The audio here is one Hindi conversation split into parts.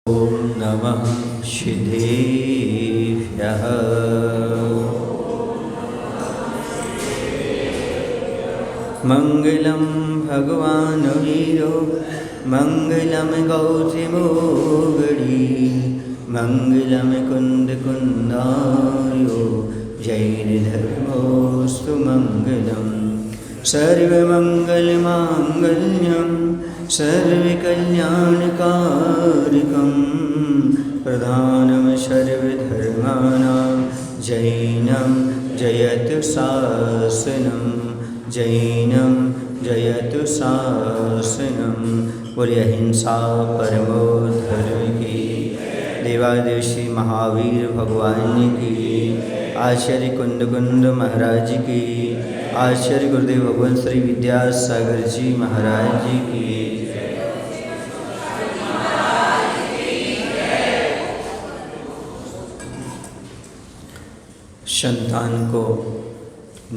ओम नमः सिद्धेभ्यः। मंगलम भगवान वीरो मंगलम गौतमोगड़ी मंगलम कुंद कुंदायो जैन धर्मोस्तु मंगलम। सर्वमंगलमांगल्यं सर्वकल्याणकारकं प्रधानं सर्वधर्माणां जैनं जयतु शासनं जैनं जयतु शासनं। बोलिए अहिंसा परमो धर्म की। देवादेव श्री महावीर भगवान की, आचार्य कुंद कुंद महाराज की, आचार्य गुरुदेव भगवान श्री विद्यासागर जी महाराज जी की। संतान को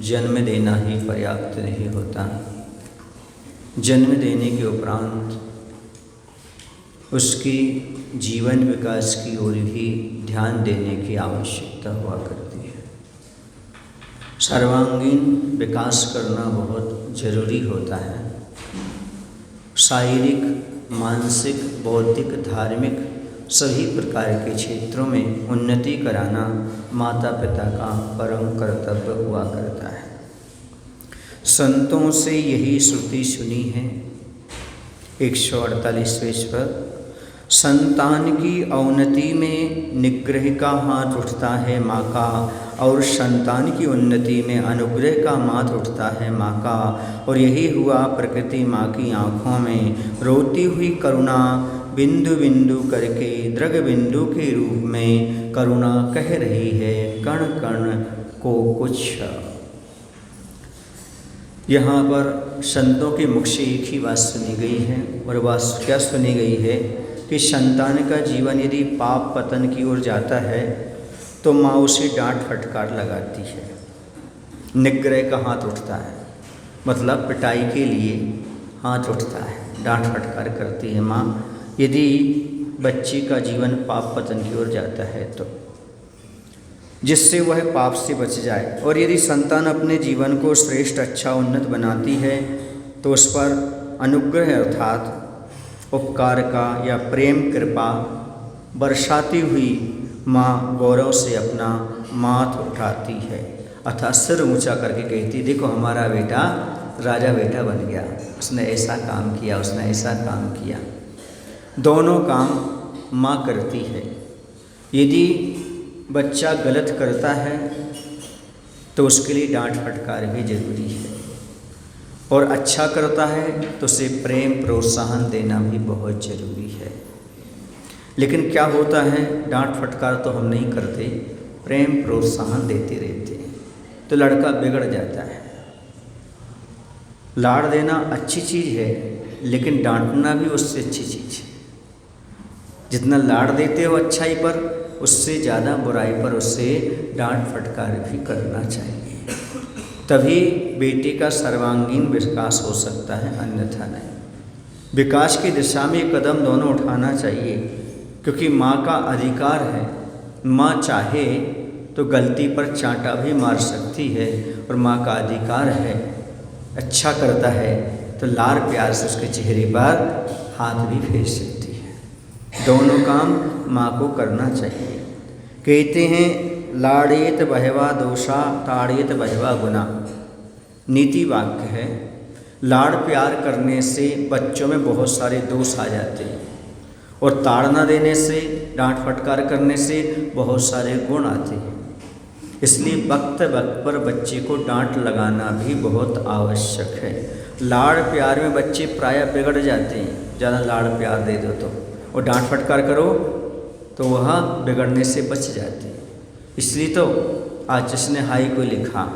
जन्म देना ही पर्याप्त नहीं होता। जन्म देने के उपरांत उसकी जीवन विकास की ओर भी ध्यान देने की आवश्यकता हुआ करती है। सर्वांगीण विकास करना बहुत जरूरी होता है। शारीरिक, मानसिक, बौद्धिक, धार्मिक सभी प्रकार के क्षेत्रों में उन्नति कराना माता पिता का परम कर्तव्य हुआ करता है। संतों से यही श्रुति सुनी है 148वें पर, संतान की अवनति में निग्रह का हाथ उठता है माँ का, और संतान की उन्नति में अनुग्रह का हाथ उठता है माँ का। और यही हुआ प्रकृति माँ की आँखों में रोती हुई करुणा बिंदु बिंदु करके दृग बिंदु के रूप में करुणा कह रही है कण कण को कुछ। यहाँ पर संतों के मुख से एक ही बात सुनी गई है, और बात क्या सुनी गई है कि संतान का जीवन यदि पाप पतन की ओर जाता है तो माँ उसे डांट फटकार लगाती है, निग्रह का हाथ उठता है, मतलब पिटाई के लिए हाथ उठता है, डांट फटकार करती है माँ यदि बच्चे का जीवन पाप पतन की ओर जाता है तो, जिससे वह पाप से बच जाए। और यदि संतान अपने जीवन को श्रेष्ठ, अच्छा, उन्नत बनाती है तो उस पर अनुग्रह अर्थात उपकार का या प्रेम कृपा बरसाती हुई माँ गौरव से अपना माथ उठाती है, अर्थात सिर ऊंचा करके कहती, देखो हमारा बेटा राजा बेटा बन गया, उसने ऐसा काम किया, उसने ऐसा काम किया। दोनों काम माँ करती है। यदि बच्चा गलत करता है तो उसके लिए डांट फटकार भी जरूरी है, और अच्छा करता है तो उसे प्रेम प्रोत्साहन देना भी बहुत ज़रूरी है। लेकिन क्या होता है, डांट फटकार तो हम नहीं करते, प्रेम प्रोत्साहन देते रहते हैं तो लड़का बिगड़ जाता है। लाड़ देना अच्छी चीज़ है, लेकिन डांटना भी उससे अच्छी चीज़ है। जितना लाड़ देते हो अच्छाई पर, उससे ज़्यादा बुराई पर उससे डांट फटकार भी करना चाहिए, तभी बेटे का सर्वांगीण विकास हो सकता है, अन्यथा नहीं। विकास की दिशा में कदम दोनों उठाना चाहिए, क्योंकि माँ का अधिकार है। माँ चाहे तो गलती पर चांटा भी मार सकती है, और माँ का अधिकार है, अच्छा करता है तो लाड़ प्यार से उसके चेहरे पर हाथ भी फेर सकती है। दोनों काम माँ को करना चाहिए। कहते हैं लाड़ेत बहवा दोषा ताड़ेत बहवा गुना, नीति वाक्य है। लाड़ प्यार करने से बच्चों में बहुत सारे दोष आ जाते हैं, और ताड़ना देने से, डांट फटकार करने से बहुत सारे गुण आते हैं। इसलिए वक्त वक्त पर बच्चे को डांट लगाना भी बहुत आवश्यक है। लाड़ प्यार में बच्चे प्रायः बिगड़ जाते हैं, ज़्यादा लाड़ प्यार दे दो तो, और डांट फटकार करो तो वह बिगड़ने से बच जाते हैं। इसलिए तो आज जिसने हाई को लिखा,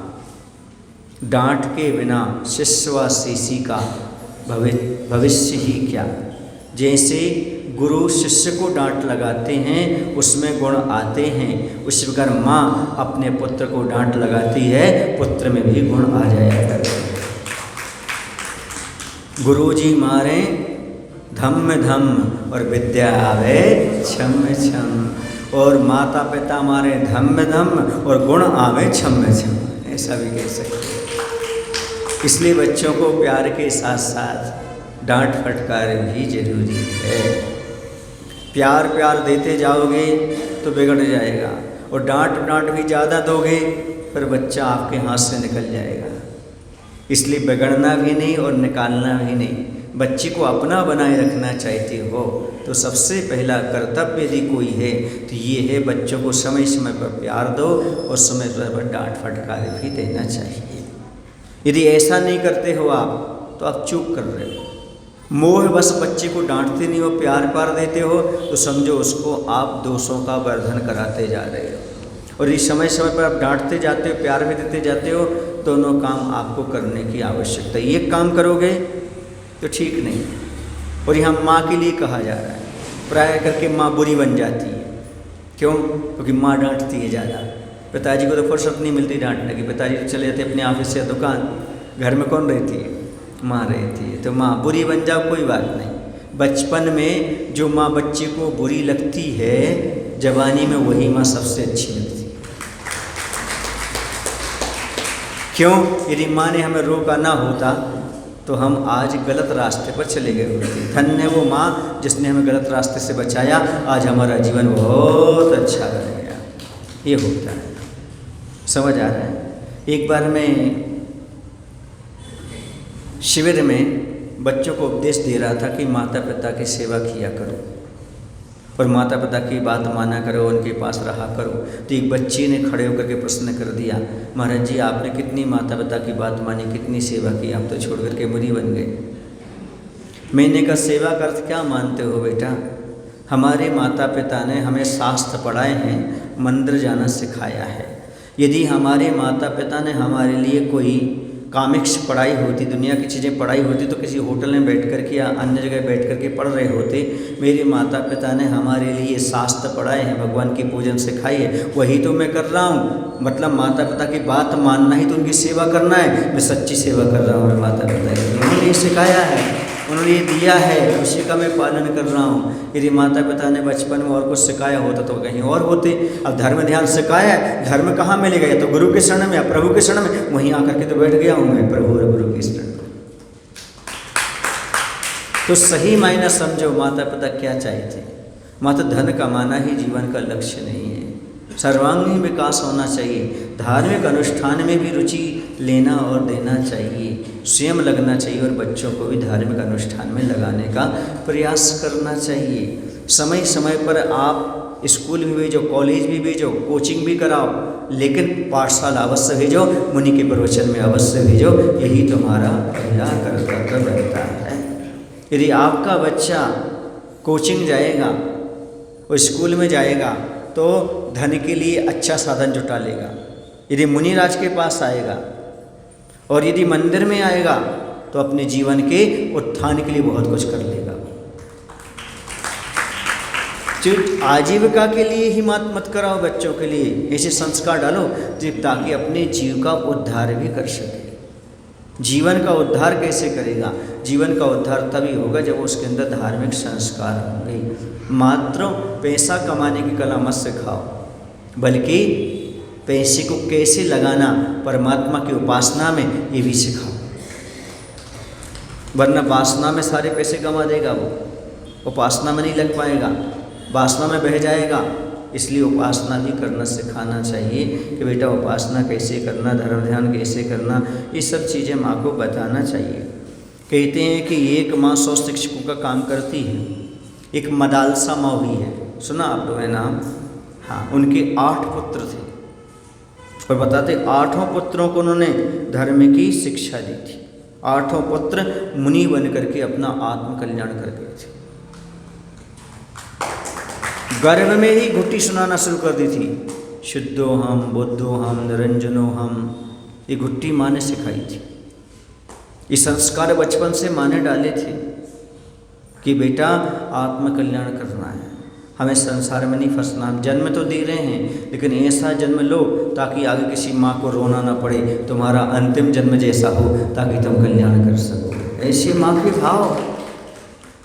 डांट के बिना शिष्य व शिष्य का भविष्य ही क्या। जैसे गुरु शिष्य को डांट लगाते हैं उसमें गुण आते हैं, उसी प्रकार माँ अपने पुत्र को डांट लगाती है, पुत्र में भी गुण आ जाया करते हैं। गुरुजी मारें धम्म धम्म और विद्या आवे छम छम। और माता पिता हमारे धम्म धम्म और गुण आवे छम छम, ऐसा भी कह सकते हैं। इसलिए बच्चों को प्यार के साथ साथ डांट फटकार भी जरूरी है। प्यार प्यार देते जाओगे तो बिगड़ जाएगा, और डांट भी ज़्यादा दोगे फिर बच्चा आपके हाथ से निकल जाएगा। इसलिए बिगड़ना भी नहीं और निकालना भी नहीं। बच्चे को अपना बनाए रखना चाहते हो तो सबसे पहला कर्तव्य यदि कोई है तो ये है, बच्चों को समय समय पर प्यार दो और समय समय पर डांट फटकार भी देना चाहिए। यदि ऐसा नहीं करते हो आप तो आप चूक कर रहे हो। मोह बस बच्चे को डांटते नहीं हो, प्यार देते हो तो समझो उसको आप दोषों का वर्धन कराते जा रहे हो। और इस समय समय पर आप डांटते जाते हो, प्यार भी देते जाते हो, दोनों काम आपको करने की आवश्यकता है। एक काम करोगे तो ठीक नहीं। और यहाँ माँ के लिए कहा जा रहा है, प्राय करके माँ बुरी बन जाती है। क्यों? क्योंकि माँ डांटती है ज़्यादा। पिताजी को तो फुर्सत नहीं मिलती डांटने की, पिताजी तो चले जाते अपने ऑफिस से दुकान, घर में कौन रहती है? माँ रहती है। तो माँ बुरी बन जाओ कोई बात नहीं। बचपन में जो माँ बच्चे को बुरी लगती है, जवानी में वही माँ सबसे अच्छी लगती है। क्यों? यदि माँ ने हमें रोका ना होता तो हम आज गलत रास्ते पर चले गए होते। धन्य है वो माँ जिसने हमें गलत रास्ते से बचाया, आज हमारा जीवन बहुत अच्छा बन गया। ये होता है, समझ आ रहा है? एक बार मैं शिविर में बच्चों को उपदेश दे रहा था कि माता पिता की सेवा किया करो और माता पिता की बात माना करो, उनके पास रहा करो। तो एक बच्ची ने खड़े होकर के प्रश्न कर दिया, महाराज जी आपने कितनी माता पिता की बात मानी, कितनी सेवा की, आप तो छोड़ करके मुनि बन गए। मैंने कहा सेवा का अर्थ क्या मानते हो बेटा? हमारे माता पिता ने हमें शास्त्र पढ़ाए हैं, मंदिर जाना सिखाया है। यदि हमारे माता पिता ने हमारे लिए कोई कॉमिक्स पढ़ाई होती, दुनिया की चीज़ें पढ़ाई होती तो किसी होटल में बैठ कर के या अन्य जगह बैठ कर के पढ़ रहे होते। मेरे माता पिता ने हमारे लिए शास्त्र पढ़ाए हैं, भगवान की पूजन सिखाई है, वही तो मैं कर रहा हूँ। मतलब माता पिता की बात मानना ही तो उनकी सेवा करना है। मैं सच्ची सेवा कर रहा हूँ। मैं माता पिता की उन्होंने सिखाया है, उन्होंने ये दिया है, उसी का मैं पालन कर रहा हूँ। यदि माता पिता ने बचपन में और कुछ सिखाया होता तो कहीं और होते। अब धर्म ध्यान सिखाया है, धर्म कहाँ मिलेगा? या तो गुरु के शरण में या प्रभु के शरण में। वहीं आकर के तो बैठ गया हूँ मैं प्रभु और गुरु के शरण में। तो सही मायना समझो माता पिता क्या चाहते। मात्र धन कमाना ही जीवन का लक्ष्य नहीं है। सर्वांगीण विकास होना चाहिए। धार्मिक अनुष्ठान में भी रुचि लेना और देना चाहिए, स्वयं लगना चाहिए और बच्चों को भी धार्मिक अनुष्ठान में लगाने का प्रयास करना चाहिए। समय समय पर आप स्कूल भी भेजो, कॉलेज भी भेजो, कोचिंग भी कराओ, लेकिन पाठशाला अवश्य भेजो, मुनि के प्रवचन में अवश्य भेजो। यही तुम्हारा पहला कर्तव्य बनता है। यदि आपका बच्चा कोचिंग जाएगा और स्कूल में जाएगा तो धन के लिए अच्छा साधन जुटा लेगा। यदि मुनिराज के पास आएगा और यदि मंदिर में आएगा तो अपने जीवन के उत्थान के लिए बहुत कुछ कर लेगा। आजीविका के लिए ही मत कराओ बच्चों के लिए, ऐसे संस्कार डालो ताकि अपने जीव का उद्धार भी कर सके। जीवन का उद्धार कैसे करेगा? जीवन का उद्धार तभी होगा जब उसके अंदर धार्मिक संस्कार होंगे। मात्र पैसा कमाने की कला मत सिखाओ, बल्कि पैसे को कैसे लगाना परमात्मा की उपासना में ये भी सिखाओ। वरना वासना में सारे पैसे कमा देगा, वो उपासना में नहीं लग पाएगा, वासना में बह जाएगा। इसलिए उपासना भी करना सिखाना चाहिए कि बेटा उपासना कैसे करना, धर्म ध्यान कैसे करना, ये सब चीज़ें माँ को बताना चाहिए। कहते हैं कि एक माँ 100 शिक्षकों का काम करती है। एक मदालसा माँ हुई है, सुना आप लोगों ने नाम? हाँ, उनके 8 पुत्र थे और बताते 8 पुत्रों को उन्होंने धर्म की शिक्षा दी थी। 8 पुत्र मुनि बन करके अपना आत्म कल्याण कर गए थे। गर्भ में ही घुट्टी सुनाना शुरू कर दी थी, शुद्धोहम बुद्धोहम निरंजनोहम। ये घुट्टी माँ ने सिखाई थी। ये संस्कार बचपन से माँ ने डाले थे कि बेटा आत्म कल्याण करना है, हमें संसार में नहीं फंसना। जन्म तो दे रहे हैं लेकिन ऐसा जन्म लो ताकि आगे किसी माँ को रोना ना पड़े, तुम्हारा अंतिम जन्म जैसा हो ताकि तुम कल्याण कर सको। ऐसे माँ के भाव।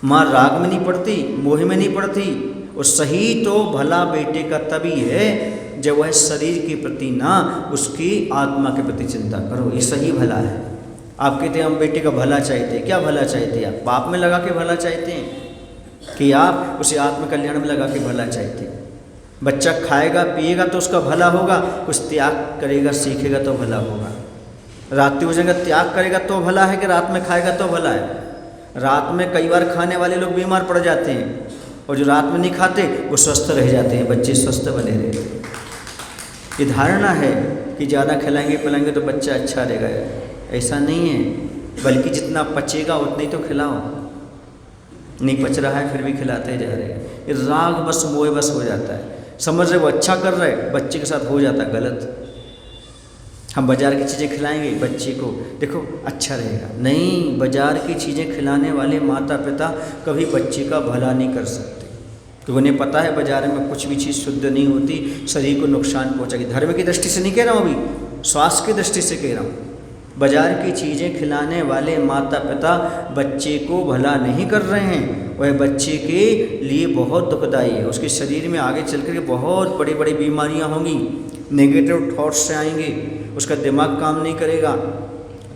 माँ राग में नहीं पड़ती, मोह में नहीं पड़ती। और सही तो भला बेटे का तभी है जब वह शरीर के प्रति ना उसकी आत्मा के प्रति चिंता करो। ये सही भला है। आप कहते हैं हम बेटे का भला चाहते हैं, क्या भला चाहते हैं? आप पाप में लगा के भला चाहते हैं कि आप उसे आत्मकल्याण में लगा के भला चाहते हैं? बच्चा खाएगा पिएगा तो उसका भला होगा, कुछ त्याग करेगा सीखेगा तो भला होगा। रात्रि भोजन का त्याग करेगा तो भला है कि रात में खाएगा तो भला है? रात में कई बार खाने वाले लोग बीमार पड़ जाते हैं, और जो रात में नहीं खाते वो स्वस्थ रह जाते हैं, बच्चे स्वस्थ बने रहते हैं। ये धारणा है कि ज़्यादा खिलाएंगे पिलाएंगे तो बच्चा अच्छा रहेगा। ऐसा नहीं है, बल्कि जितना पचेगा उतना ही तो खिलाओ। नहीं पच रहा है फिर भी खिलाते जा रहे हैं। ये राग बस मोह बस हो जाता है। समझ रहे वो अच्छा कर रहे, बच्चे के साथ हो जाता है गलत। हम बाज़ार की चीज़ें खिलाएंगे बच्चे को, देखो अच्छा रहेगा। नहीं, बाज़ार की चीज़ें खिलाने वाले माता पिता कभी बच्चे का भला नहीं कर सकते, क्योंकि उन्हें पता है बाज़ार में कुछ भी चीज़ शुद्ध नहीं होती, शरीर को नुकसान पहुँचेगी। धर्म की दृष्टि से नहीं कह रहा हूँ, अभी स्वास्थ्य की दृष्टि से कह रहा हूँ। बाज़ार की चीज़ें खिलाने वाले माता पिता बच्चे को भला नहीं कर रहे हैं, वह बच्चे के लिए बहुत दुखदाई है। उसके शरीर में आगे चल कर के बहुत बड़ी बड़ी बीमारियां होंगी, नेगेटिव थॉट्स से आएंगे, उसका दिमाग काम नहीं करेगा,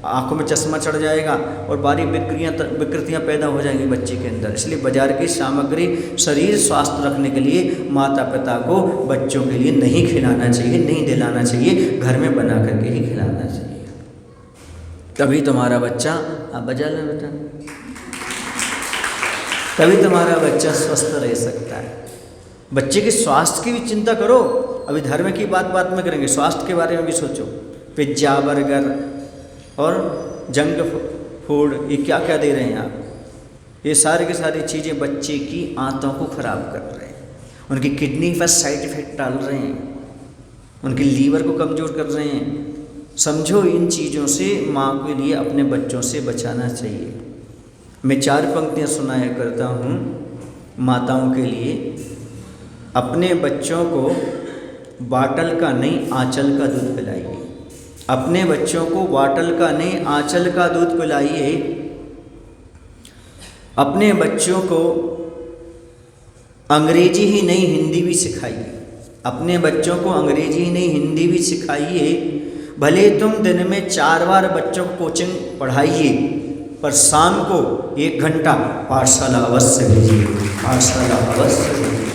आंखों में चश्मा चढ़ जाएगा और बारी विकृतियाँ पैदा हो जाएंगी बच्चे के अंदर। इसलिए बाज़ार की सामग्री शरीर स्वास्थ्य रखने के लिए माता पिता को बच्चों के लिए नहीं खिलाना चाहिए, नहीं दिलाना चाहिए, घर में बना करके ही खिलाना चाहिए। तभी तुम्हारा बच्चा, आप बजा लो बेटा, तभी तुम्हारा बच्चा स्वस्थ रह सकता है। बच्चे के स्वास्थ्य की भी चिंता करो। अभी धर्म की बात में करेंगे, स्वास्थ्य के बारे में भी सोचो। पिज्ज़ा बर्गर और जंक फूड ये क्या क्या दे रहे हैं आप? ये सारी की सारी चीज़ें बच्चे की आंतों को ख़राब कर रहे हैं, उनकी किडनी पर साइड इफ़ेक्ट डाल रहे हैं, उनके लीवर को कमज़ोर कर रहे हैं। समझो, इन चीज़ों से माँ के लिए अपने बच्चों से बचाना चाहिए। मैं 4 पंक्तियाँ सुनाया करता हूँ माताओं के लिए। अपने बच्चों को बाटल का नहीं आंचल का दूध पिलाइए। अपने बच्चों को बाटल का नहीं आंचल का दूध पिलाइए। अपने बच्चों को अंग्रेजी ही नहीं हिंदी भी सिखाइए। अपने बच्चों को अंग्रेजी ही नहीं हिंदी भी सिखाइए। भले तुम दिन में 4 बार बच्चों को कोचिंग पढ़ाइए, पर शाम को 1 घंटा पाठशाला अवश्य भेजिए, पाठशाला अवश्य भेजिए,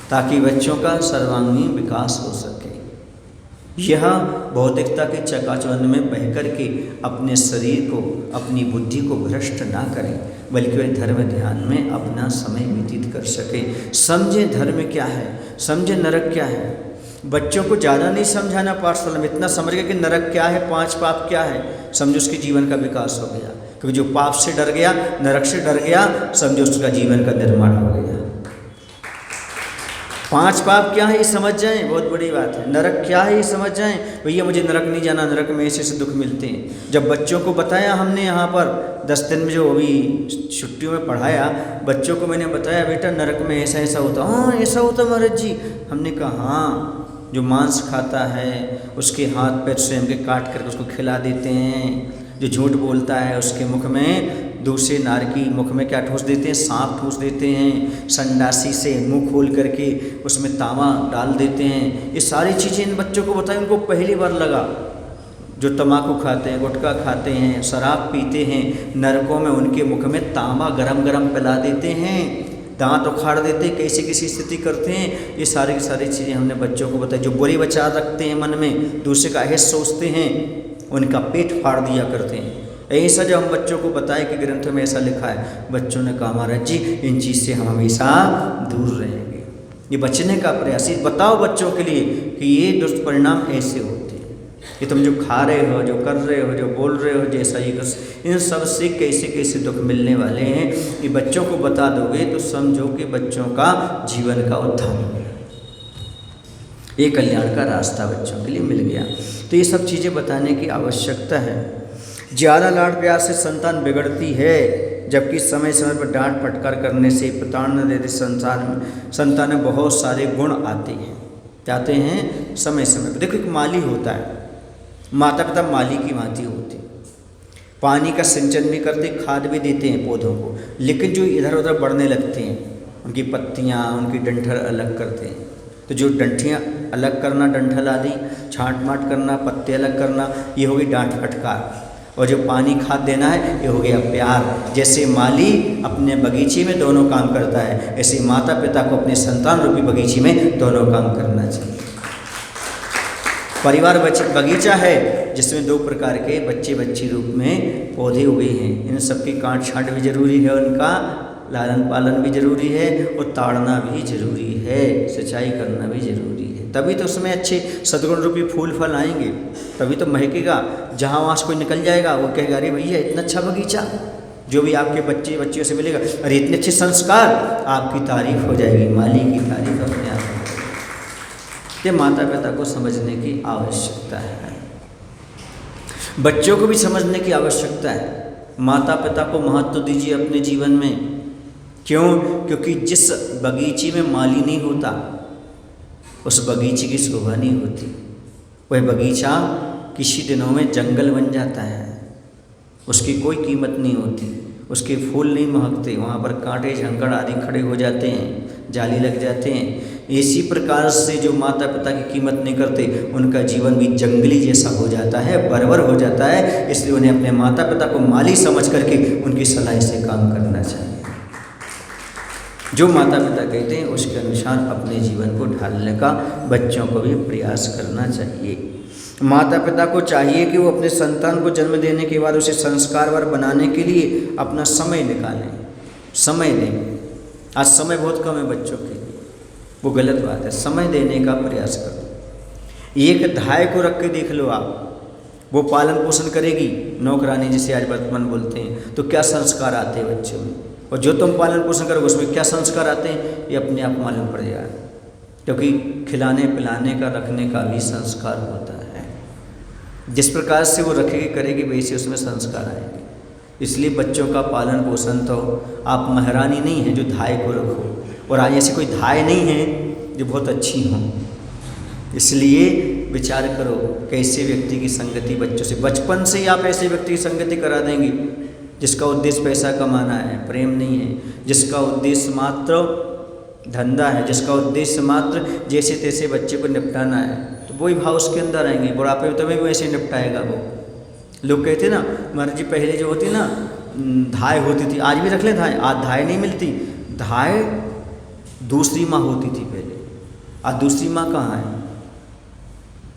ताकि बच्चों का सर्वांगीण विकास हो सके। यह भौतिकता के चकाचौंध में बह कर के अपने शरीर को, अपनी बुद्धि को भ्रष्ट ना करें, बल्कि वे धर्म ध्यान में अपना समय व्यतीत कर सके। समझे धर्म क्या है, समझे नरक क्या है। बच्चों को ज़्यादा नहीं समझाना पाठशाला में, इतना समझ गया कि नरक क्या है, 5 पाप क्या है, समझो उसके जीवन का विकास हो गया। क्योंकि जो पाप से डर गया, नरक से डर गया, समझो उसका जीवन का निर्माण हो गया। 5 पाप क्या है ये समझ जाएं, बहुत बड़ी बात है। नरक क्या है ये समझ जाएं। भैया मुझे नरक नहीं जाना, नरक में ऐसे दुख मिलते हैं। जब बच्चों को बताया हमने यहाँ पर 10 दिन में जो अभी छुट्टियों में पढ़ाया, बच्चों को मैंने बताया बेटा नरक में ऐसा ऐसा होता। हाँ ऐसा होता महाराज जी। हमने कहा हाँ, जो मांस खाता है उसके हाथ पैर स्वयं के काट करके उसको खिला देते हैं। जो झूठ बोलता है उसके मुख में, दूसरे नार की मुख में क्या ठूस देते हैं, सांप ठूस देते हैं। संडासी से मुंह खोल करके उसमें तावा डाल देते हैं। ये सारी चीज़ें इन बच्चों को बताएं, उनको पहली बार लगा। जो तम्बाकू खाते हैं, गुटखा खाते हैं, शराब पीते हैं, नरकों में उनके मुख में तांबा गरम गरम पिला देते हैं, दांत उखाड़ देते हैं, कैसी कैसी स्थिति करते हैं। ये सारी की सारी चीज़ें हमने बच्चों को बताई। जो बुरे विचार रखते हैं मन में, दूसरे का अहित सोचते हैं, उनका पेट फाड़ दिया करते हैं। ऐसा जब हम बच्चों को बताएं कि ग्रंथों में ऐसा लिखा है, बच्चों ने कहा महाराज जी इन चीज़ से हम हमेशा दूर रहेंगे। ये बचने का प्रयास, बताओ बच्चों के लिए कि ये दुष्परिणाम ऐसे होते हैं। ये तुम जो खा रहे हो, जो कर रहे हो, जो बोल रहे हो, जैसा ये इन सब से कैसे कैसे दुख मिलने वाले हैं, ये बच्चों को बता दोगे तो समझो कि बच्चों का जीवन का उद्धार हो गया, ये कल्याण का रास्ता बच्चों के लिए मिल गया। तो ये सब चीज़ें बताने की आवश्यकता है। ज़्यादा लाड़ प्यार से संतान बिगड़ती है, जबकि समय समय पर डांट फटकार करने से, प्रताड़ना देते संतान में बहुत सारे गुण आते हैं, जाते हैं समय समय पर। देखो एक माली होता है, माता पिता माली की भांति होते हैं। पानी का सिंचन भी करते, खाद भी देते हैं पौधों को, लेकिन जो इधर उधर बढ़ने लगते हैं, उनकी पत्तियाँ, उनकी डंठल अलग करते हैं। तो जो डंठियाँ अलग करना, डंठल आदि छांट माट करना, पत्ते अलग करना, ये होगी डांट फटकार। और जो पानी खाद देना है, ये हो गया प्यार। जैसे माली अपने बगीचे में दोनों काम करता है, ऐसे माता पिता को अपने संतान रूपी बगीचे में दोनों काम करना चाहिए। परिवार बगीचा है जिसमें 2 प्रकार के बच्चे बच्ची रूप में पौधे उगे हैं। इन सबकी काट छांट भी जरूरी है, उनका लालन पालन भी जरूरी है, और ताड़ना भी जरूरी है, सिंचाई करना भी जरूरी है। तभी तो उसमें अच्छे सद्गुण रूपी फूल फल आएंगे, तभी तो महकेगा। जहाँ वहाँ से कोई निकल जाएगा, वो कहेगा अरे भैया इतना अच्छा बगीचा, जो भी आपके बच्चे बच्चियों से मिलेगा, अरे इतने अच्छे संस्कार, आपकी तारीफ हो जाएगी, माली की तारीफ अपने आप। ये माता पिता को समझने की आवश्यकता है, बच्चों को भी समझने की आवश्यकता है। माता पिता को महत्व दीजिए अपने जीवन में। क्यों? क्योंकि जिस बगीचे में माली नहीं होता, उस बगीचे की शोभा नहीं होती। वह बगीचा किसी दिनों में जंगल बन जाता है, उसकी कोई कीमत नहीं होती, उसके फूल नहीं महकते, वहाँ पर कांटे झंकड़ आदि खड़े हो जाते हैं, जाली लग जाते हैं। इसी प्रकार से जो माता पिता की कीमत नहीं करते, उनका जीवन भी जंगली जैसा हो जाता है, बर्बर हो जाता है। इसलिए उन्हें अपने माता पिता को माली समझ करके उनकी सलाह से काम करना चाहिए। जो माता पिता कहते हैं उसके अनुसार अपने जीवन को ढालने का बच्चों को भी प्रयास करना चाहिए। माता पिता को चाहिए कि वो अपने संतान को जन्म देने के बाद उसे संस्कारवान बनाने के लिए अपना समय निकालें, समय दें। आज समय बहुत कम है बच्चों के लिए, वो गलत बात है। समय देने का प्रयास करो। एक धाय को रख के देख लो आप, वो पालन पोषण करेगी, नौकरानी जिसे आज वर्तमान बोलते हैं, तो क्या संस्कार आते हैं बच्चों में। और जो तुम पालन पोषण करोगे उसमें क्या संस्कार आते हैं, ये अपने आप मालूम पड़ जाएगा। क्योंकि खिलाने पिलाने का, रखने का भी संस्कार होता है। जिस प्रकार से वो रखेगी करेगी, वैसे उसमें संस्कार आएंगे। इसलिए बच्चों का पालन पोषण तो आप महारानी नहीं है जो धाय को रखो, और आज ऐसी कोई धाय नहीं है जो बहुत अच्छी हों। इसलिए विचार करो कैसे व्यक्ति की संगति बच्चों से, बचपन से ही आप ऐसे व्यक्ति की संगति करा देंगे जिसका उद्देश्य पैसा कमाना है, प्रेम नहीं है, जिसका उद्देश्य मात्र धंधा है, जिसका उद्देश्य मात्र जैसे तैसे बच्चे को निपटाना है, तो वही भाव उसके अंदर आएंगे। बुढ़ापे में तभी वैसे निपटाएगा वो। लोग कहते ना महाराज जी पहले जो होती ना धाय होती थी, आज भी रख ले धाय, आज धाय नहीं मिलती। धाय दूसरी माँ होती थी पहले, आज दूसरी माँ कहाँ है,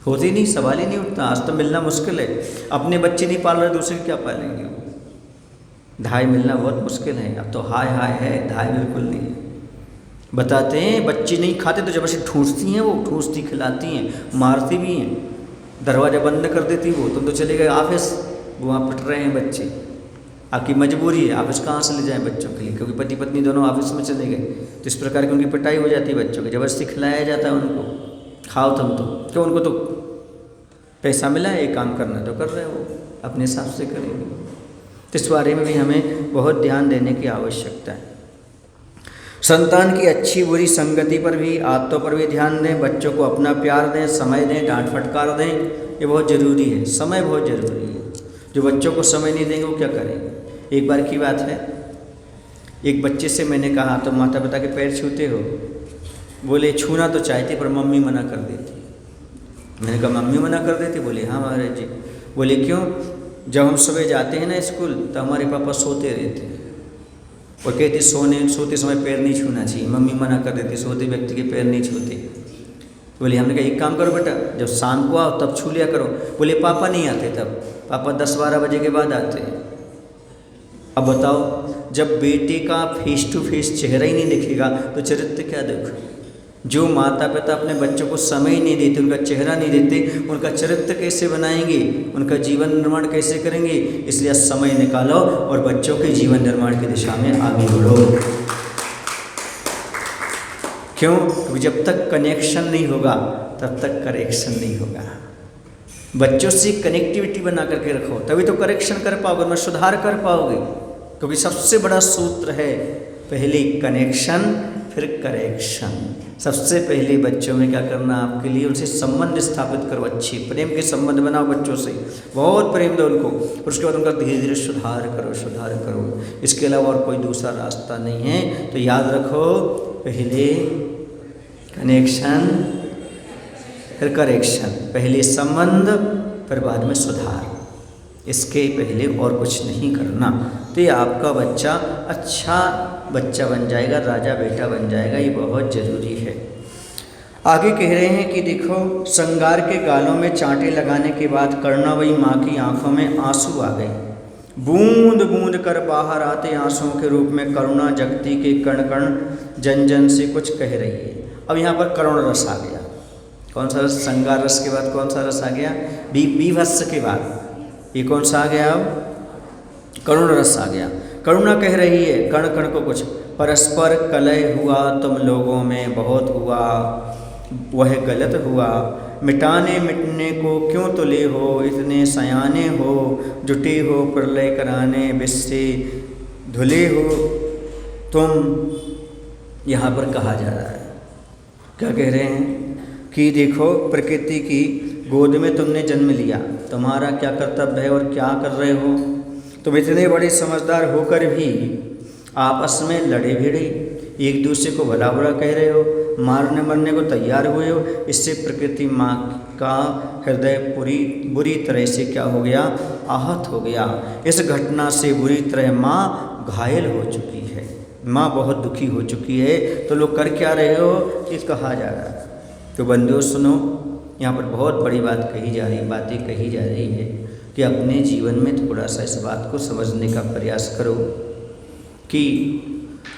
होती नहीं, सवाल ही नहीं उठता। आज तो मिलना मुश्किल है, अपने बच्चे नहीं पाल रहे, दूसरे क्या पालेंगे वो। धाय मिलना बहुत मुश्किल है। अब तो हाय हाय है, धाय बिल्कुल नहीं है। बताते हैं बच्चे नहीं खाते तो जब ऐसे ठूंसती हैं, वो ठूंसती खिलाती हैं, मारती भी हैं, दरवाज़ा बंद कर देती वो। तुम तो चले गए ऑफिस, वहाँ पिट रहे हैं बच्चे, आपकी मजबूरी है, ऑफिस कहाँ से ले जाएं बच्चों के लिए, क्योंकि पति पत्नी दोनों ऑफिस में चले गए। तो इस प्रकार की उनकी पिटाई हो जाती है बच्चों की, जबरदस्ती खिलाया जाता है उनको, खाओ तुम तो। क्यों? उनको तो पैसा मिला है, ये काम करना तो कर रहे हो, अपने हिसाब से करेंगे। तो इस बारे में भी हमें बहुत ध्यान देने की आवश्यकता है। संतान की अच्छी बुरी संगति पर भी, आदतों पर भी ध्यान दें। बच्चों को अपना प्यार दें, समय दें, डांट फटकार दें, ये बहुत ज़रूरी है। समय बहुत ज़रूरी है। जो बच्चों को समय नहीं देंगे वो क्या करेंगे। एक बार की बात है, एक बच्चे से मैंने कहा तो माता पिता के पैर छूते हो? बोले छूना तो चाहते पर मम्मी मना कर देती। मैंने कहा मम्मी मना कर देती? बोले हाँ महाराज जी। बोले क्यों? जब हम सुबह जाते हैं ना स्कूल तो हमारे पापा सोते रहते हैं और कहते सोते समय पैर नहीं छूना चाहिए, मम्मी मना कर देती, सोते व्यक्ति के पैर नहीं छूते। बोले हमने कहा एक काम करो बेटा, जब शाम को आओ तब छू लिया करो। बोले पापा नहीं आते तब, पापा 10-12 बजे के बाद आते हैं। अब बताओ, जब बेटे का फेस टू फेस चेहरा ही नहीं दिखेगा तो चरित्र क्या देखो। जो माता पिता अपने बच्चों को समय नहीं देते, उनका चेहरा नहीं देते, उनका चरित्र कैसे बनाएंगे, उनका जीवन निर्माण कैसे करेंगे। इसलिए समय निकालो और बच्चों के जीवन निर्माण की दिशा में आगे बढ़ो। क्यों? क्योंकि जब तक कनेक्शन नहीं होगा तब तक करेक्शन नहीं होगा। बच्चों से कनेक्टिविटी बना करके रखो, तभी तो करेक्शन कर पाओगे, मैं सुधार कर पाओगे। क्योंकि सबसे बड़ा सूत्र है पहले कनेक्शन फिर करेक्शन। सबसे पहले बच्चों में क्या करना आपके लिए, उनसे संबंध स्थापित करो, अच्छी प्रेम के संबंध बनाओ बच्चों से, बहुत प्रेम दो उनको, और उसके बाद उनका धीरे धीरे सुधार करो। इसके अलावा और कोई दूसरा रास्ता नहीं है। तो याद रखो, पहले कनेक्शन फिर करेक्शन, पहले संबंध फिर बाद में सुधार, इसके पहले और कुछ नहीं करना। तो ये आपका बच्चा अच्छा बच्चा बन जाएगा, राजा बेटा बन जाएगा, ये बहुत ज़रूरी है। आगे कह रहे हैं कि देखो, श्रृंगार के गालों में चांटे लगाने के बाद करुणामयी माँ की आंखों में आंसू आ गए। बूंद बूंद कर बाहर आते आंसुओं के रूप में करुणा जगती के कण कण जन जन से कुछ कह रही है। अब यहाँ पर करुण रस आ गया। कौन सा रस? श्रृंगार रस के बाद कौन सा रस आ गया? बीभत्स के बाद ये कौन सा आ गया? अब करुण रस आ गया। करुणा कह रही है कण कण को कुछ, परस्पर कलह हुआ तुम लोगों में बहुत हुआ, वह गलत हुआ, मिटाने मिटने को क्यों तुले हो, इतने सयाने हो, जुटे हो प्रलय कराने, बिस्से धुले हो तुम। यहाँ पर कहा जा रहा है, क्या कह रहे हैं कि देखो, प्रकृति की गोद में तुमने जन्म लिया, तुम्हारा क्या कर्तव्य है और क्या कर रहे हो? तुम इतने बड़े समझदार होकर भी आपस में लड़े भिड़े, एक दूसरे को भला बुरा कह रहे हो, मारने मरने को तैयार हुए हो। इससे प्रकृति माँ का हृदय बुरी तरह से क्या हो गया? आहत हो गया। इस घटना से बुरी तरह माँ घायल हो चुकी है, माँ बहुत दुखी हो चुकी है। तो लोग कर क्या रहे हो, ये कहा जा रहा है। तो बंधुओं सुनो, यहाँ पर बहुत बड़ी बातें कही जा रही है कि अपने जीवन में थोड़ा सा इस बात को समझने का प्रयास करो कि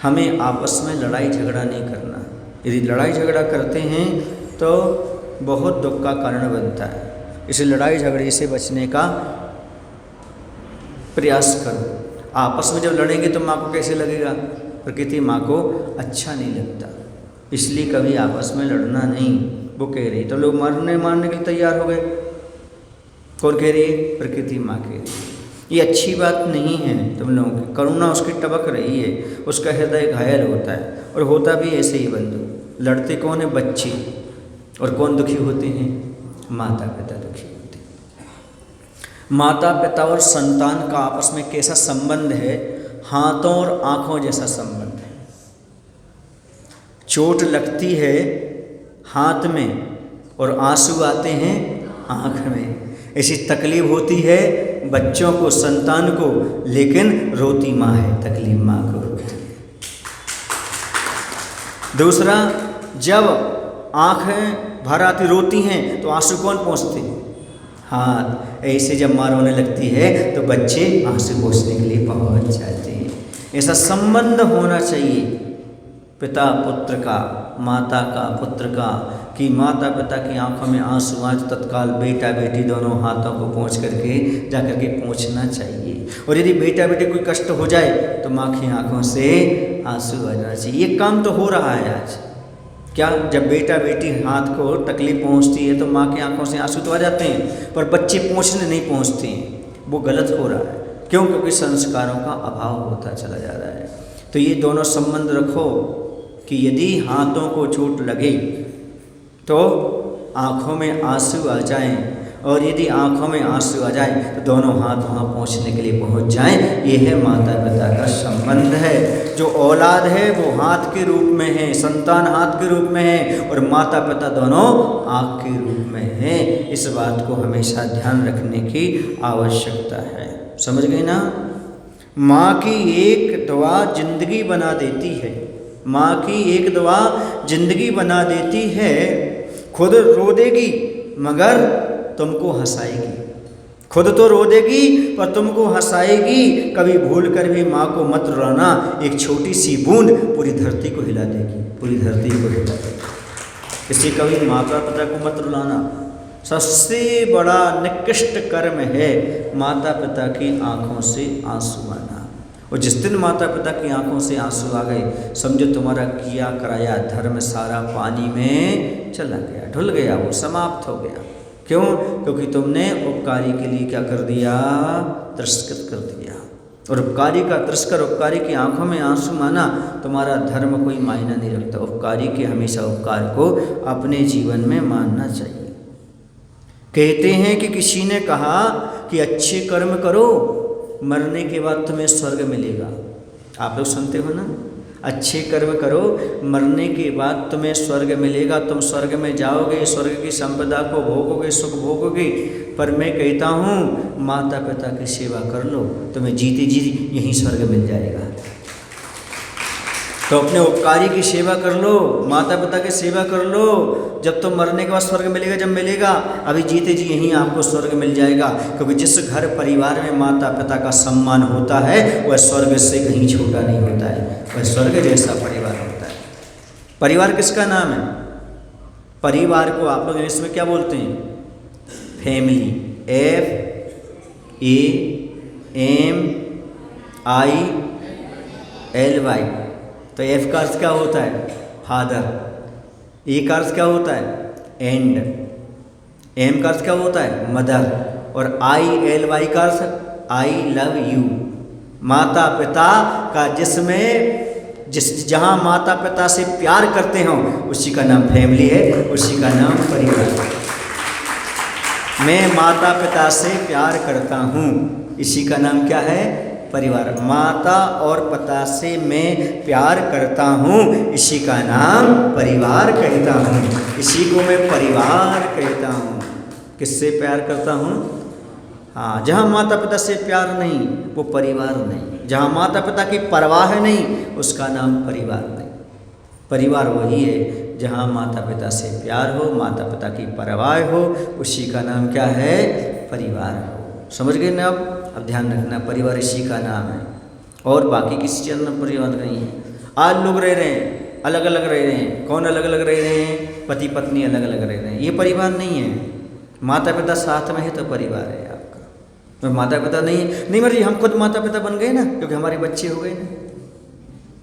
हमें आपस में लड़ाई झगड़ा नहीं करना। यदि लड़ाई झगड़ा करते हैं तो बहुत दुख का कारण बनता है। इस लड़ाई झगड़े से बचने का प्रयास करो। आपस में जब लड़ेंगे तो माँ को कैसे लगेगा? प्रकृति माँ को अच्छा नहीं लगता, इसलिए कभी आपस में लड़ना नहीं, वो कह रही। तो लोग मारने के लिए तैयार हो गए। कौन कह रही है? प्रकृति माँ कह रही है। ये अच्छी बात नहीं है तुम लोगों की। करुणा उसकी टपक रही है, उसका हृदय घायल होता है, और होता भी ऐसे ही बंधु। लड़ते कौन है? बच्चे। और कौन दुखी होते हैं? माता पिता दुखी होते हैं। माता पिता और संतान का आपस में कैसा संबंध है? हाथों और आँखों जैसा संबंध है। चोट लगती है हाथ में और आंसू आते हैं आँख में। ऐसी तकलीफ होती है बच्चों को, संतान को, लेकिन रोती माँ है, तकलीफ माँ को होती है। दूसरा, जब आँखें भर आती रोती हैं तो आंसू कौन पोंछते हैं? हाथ। ऐसे जब मार होने लगती है तो बच्चे आंसू पोंछने के लिए पहुँच जाते हैं। ऐसा संबंध होना चाहिए पिता पुत्र का, माता का पुत्र का, कि माता पिता की आंखों में आंसू आए तो तत्काल बेटा बेटी दोनों हाथों को पोंछ करके जाकर के पोंछना चाहिए। और यदि बेटा बेटी कोई कष्ट हो जाए तो माँ की आंखों से आंसू आ जाना चाहिए। ये काम तो हो रहा है आज। क्या? जब बेटा बेटी हाथ को तकलीफ पहुँचती है तो माँ की आंखों से आंसू तो आ जाते हैं, पर बच्चे पोंछने नहीं पहुँचते हैं। वो गलत हो रहा है। क्यों? क्योंकि संस्कारों का अभाव होता चला जा रहा है। तो ये दोनों संबंध रखो कि यदि हाथों को चोट लगे तो आँखों में आंसू आ जाएं, और यदि आँखों में आंसू आ जाए तो दोनों हाथ वहाँ पहुँचने के लिए पहुँच जाएं। ये है माता पिता का संबंध है। जो औलाद है वो हाथ के रूप में है, संतान हाथ के रूप में है, और माता पिता दोनों आँख के रूप में है। इस बात को हमेशा ध्यान रखने की आवश्यकता है। समझ गए ना? माँ की एक दुआ जिंदगी बना देती है। माँ की एक दुआ जिंदगी बना देती है। खुद रो देगी मगर तुमको हंसाएगी। खुद तो रो देगी पर तुमको हंसाएगी। कभी भूल कर भी माँ को मत रुलाना। एक छोटी सी बूंद पूरी धरती को हिला देगी, पूरी धरती को हिला देगी। इसलिए कभी माता पिता को मत रुलाना। सबसे बड़ा निकृष्ट कर्म है माता पिता की आंखों से आंसू आना। और जिस दिन माता पिता की आंखों से आंसू आ गए, समझो तुम्हारा किया कराया धर्म सारा पानी में चला गया, ढुल गया, वो समाप्त हो गया। क्यों? क्योंकि तुमने उपकारी के लिए क्या कर दिया? तिरस्कृत कर दिया। और उपकारी का तिरस्कार, उपकारी की आंखों में आंसू माना, तुम्हारा धर्म कोई मायना नहीं रखता। उपकारी के हमेशा उपकार को अपने जीवन में मानना चाहिए। कहते हैं कि किसी ने कहा कि अच्छे कर्म करो, मरने के बाद तुम्हें स्वर्ग मिलेगा। आप लोग सुनते हो ना, अच्छे कर्म करो, मरने के बाद तुम्हें स्वर्ग मिलेगा, तुम स्वर्ग में जाओगे, स्वर्ग की संपदा को भोगोगे, सुख भोगोगे। पर मैं कहता हूँ माता पिता की सेवा कर लो, तुम्हें जीते जी यहीं स्वर्ग मिल जाएगा। तो अपने उपकारी की सेवा कर लो, माता पिता की सेवा कर लो, जब तुम मरने के बाद स्वर्ग मिलेगा, जब मिलेगा, अभी जीते जी यहीं आपको स्वर्ग मिल जाएगा। क्योंकि जिस घर परिवार में माता पिता का सम्मान होता है वह स्वर्ग से कहीं छोटा नहीं होता है, वह स्वर्ग जैसा परिवार होता है। परिवार किसका नाम है? परिवार को आप लोग इंग्लिश में क्या बोलते हैं? Family, FAMILY। तो F का अर्थ क्या होता है? फादर। E का अर्थ क्या होता है? एंड। M का अर्थ क्या होता है? मदर। और ILY का अर्थ आई लव यू। माता पिता का जहाँ माता पिता से प्यार करते हो उसी का नाम फैमिली है, उसी का नाम परिवार है। मैं माता पिता से प्यार करता हूँ, इसी का नाम क्या है? परिवार। माता और पिता से मैं प्यार करता हूँ, इसी का नाम परिवार कहता हूँ, इसी को मैं परिवार कहता हूँ। किससे प्यार करता हूँ? हाँ, जहाँ माता पिता से प्यार नहीं वो परिवार नहीं, जहाँ माता पिता की परवाह नहीं उसका नाम परिवार नहीं। परिवार वही है जहाँ माता पिता से प्यार हो, माता पिता की परवाह हो, उसी का नाम क्या है? परिवार हो। समझ गए ना? अब ध्यान रखना, परिवार इसी का नाम है और बाकी किसी चीज़ में परिवार नहीं है। आज लोग रह रहे हैं, अलग अलग रह रहे हैं। कौन अलग अलग रह रहे हैं? पति पत्नी अलग अलग रह रहे हैं, ये परिवार नहीं है। माता पिता साथ में है तो परिवार है आपका, और माता पिता नहीं है, नहीं मर्जी हम खुद माता पिता बन गए ना, क्योंकि हमारे बच्चे हो गए ना।